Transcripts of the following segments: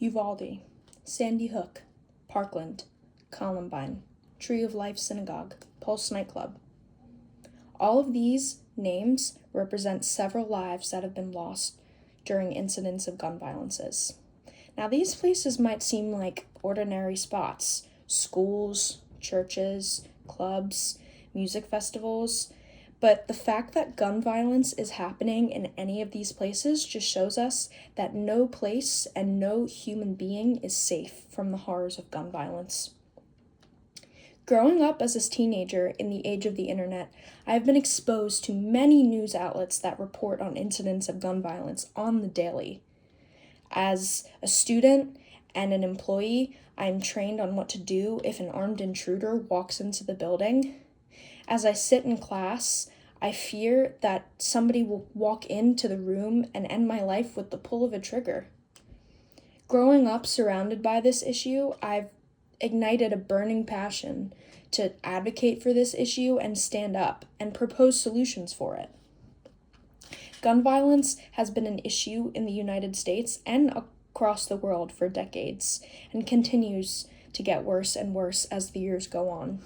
Uvalde, Sandy Hook, Parkland, Columbine, Tree of Life Synagogue, Pulse Nightclub. All of these names represent several lives that have been lost during incidents of gun violences. Now, these places might seem like ordinary spots: schools, churches, clubs, music festivals, but the fact that gun violence is happening in any of these places just shows us that no place and no human being is safe from the horrors of gun violence. Growing up as a teenager in the age of the internet, I have been exposed to many news outlets that report on incidents of gun violence on the daily. As a student and an employee, I am trained on what to do if an armed intruder walks into the building. As I sit in class, I fear that somebody will walk into the room and end my life with the pull of a trigger. Growing up surrounded by this issue, I've ignited a burning passion to advocate for this issue and stand up and propose solutions for it. Gun violence has been an issue in the United States and across the world for decades and continues to get worse and worse as the years go on.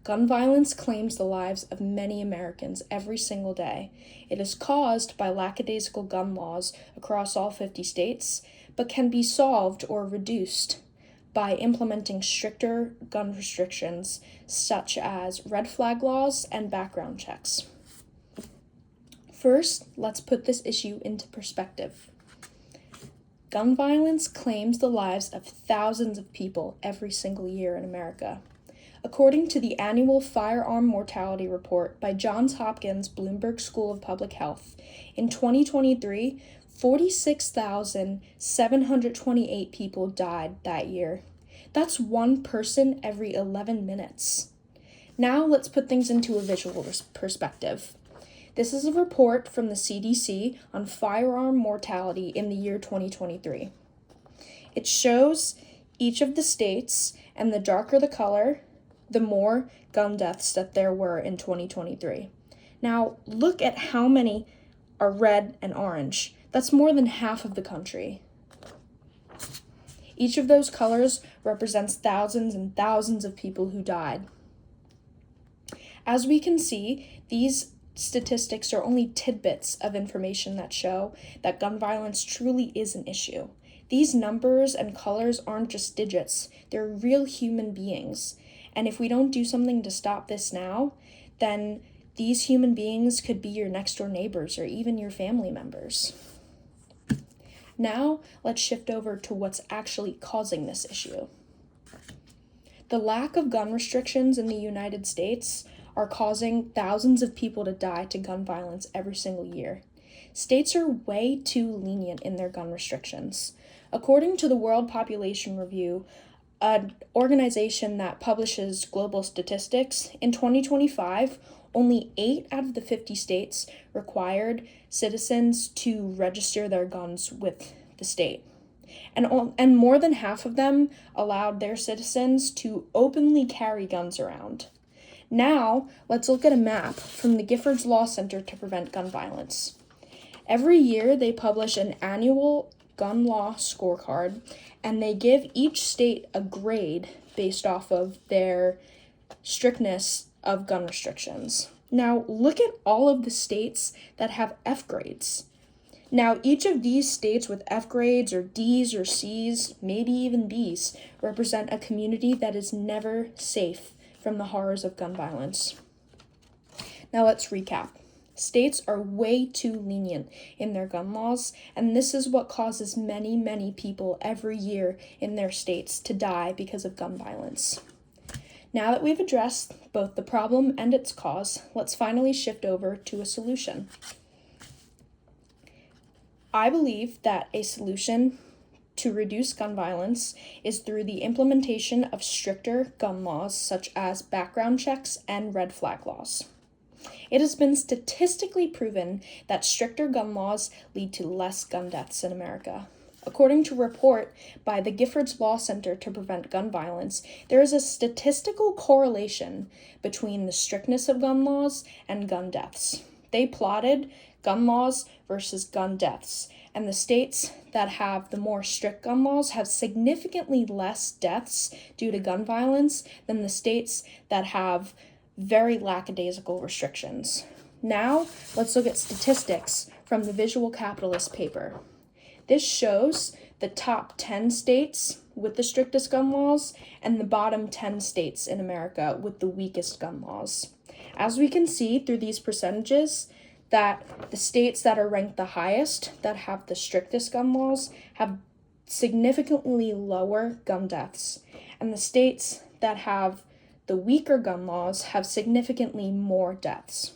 Gun violence claims the lives of many Americans every single day. It is caused by lackadaisical gun laws across all 50 states, but can be solved or reduced by implementing stricter gun restrictions, such as red flag laws and background checks. First, let's put this issue into perspective. Gun violence claims the lives of thousands of people every single year in America. According to the annual Firearm Mortality Report by Johns Hopkins Bloomberg School of Public Health, in 2023, 46,728 people died that year. That's one person every 11 minutes. Now let's put things into a visual perspective. This is a report from the CDC on firearm mortality in the year 2023. It shows each of the states, and the darker the color, the more gun deaths that there were in 2023. Now, look at how many are red and orange. That's more than half of the country. Each of those colors represents thousands and thousands of people who died. As we can see, these statistics are only tidbits of information that show that gun violence truly is an issue. These numbers and colors aren't just digits, they're real human beings. And if we don't do something to stop this now, then these human beings could be your next door neighbors or even your family members. Now, let's shift over to what's actually causing this issue. The lack of gun restrictions in the United States are causing thousands of people to die to gun violence every single year. States are way too lenient in their gun restrictions. According to the World Population Review, an organization that publishes global statistics, in 2025, only 8 out of the 50 states required citizens to register their guns with the state. And more than half of them allowed their citizens to openly carry guns around. Now, let's look at a map from the Giffords Law Center to Prevent Gun Violence. Every year, they publish an annual gun law scorecard, and they give each state a grade based off of their strictness of gun restrictions. Now, look at all of the states that have F grades. Now, each of these states with F grades or Ds or Cs, maybe even Bs, represent a community that is never safe from the horrors of gun violence. Now, let's recap. States are way too lenient in their gun laws, and this is what causes many, many people every year in their states to die because of gun violence. Now that we've addressed both the problem and its cause, let's finally shift over to a solution. I believe that a solution to reduce gun violence is through the implementation of stricter gun laws such as background checks and red flag laws. It has been statistically proven that stricter gun laws lead to less gun deaths in America. According to a report by the Giffords Law Center to Prevent Gun Violence, there is a statistical correlation between the strictness of gun laws and gun deaths. They plotted gun laws versus gun deaths, And the states that have the more strict gun laws have significantly less deaths due to gun violence than the states that have very lackadaisical restrictions. Now, let's look at statistics from the Visual Capitalist paper. This shows the top 10 states with the strictest gun laws and the bottom 10 states in America with the weakest gun laws. As we can see through these percentages, that the states that are ranked the highest, that have the strictest gun laws, have significantly lower gun deaths. And the states that have the weaker gun laws have significantly more deaths.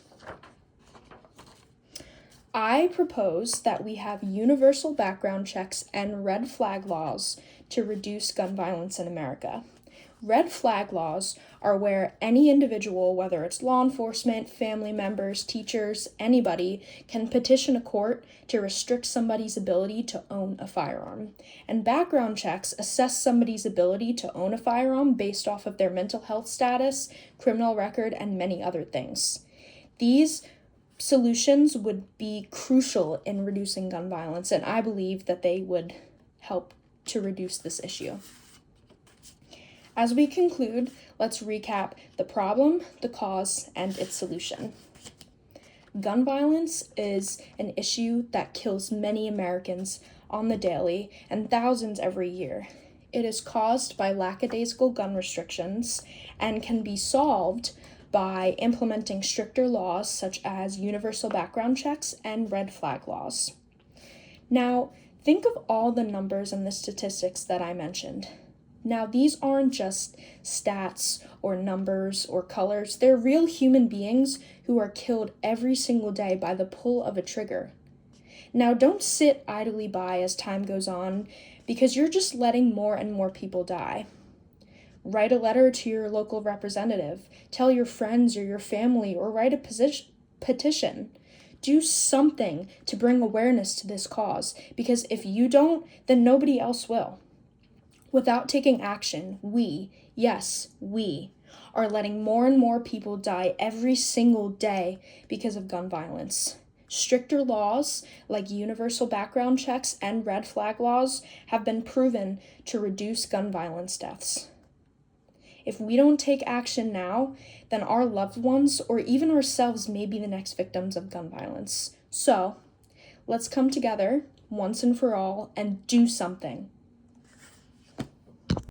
I propose that we have universal background checks and red flag laws to reduce gun violence in America. Red flag laws are where any individual, whether it's law enforcement, family members, teachers, anybody, can petition a court to restrict somebody's ability to own a firearm. And background checks assess somebody's ability to own a firearm based off of their mental health status, criminal record, and many other things. These solutions would be crucial in reducing gun violence, and I believe that they would help to reduce this issue. As we conclude, let's recap the problem, the cause, and its solution. Gun violence is an issue that kills many Americans on the daily and thousands every year. It is caused by lackadaisical gun restrictions and can be solved by implementing stricter laws such as universal background checks and red flag laws. Now, think of all the numbers and the statistics that I mentioned. Now, these aren't just stats or numbers or colors. They're real human beings who are killed every single day by the pull of a trigger. Now, don't sit idly by as time goes on, because you're just letting more and more people die. Write a letter to your local representative. Tell your friends or your family, or write a petition. Do something to bring awareness to this cause, because if you don't, then nobody else will. Without taking action, we are letting more and more people die every single day because of gun violence. Stricter laws like universal background checks and red flag laws have been proven to reduce gun violence deaths. If we don't take action now, then our loved ones or even ourselves may be the next victims of gun violence. So, let's come together once and for all and do something.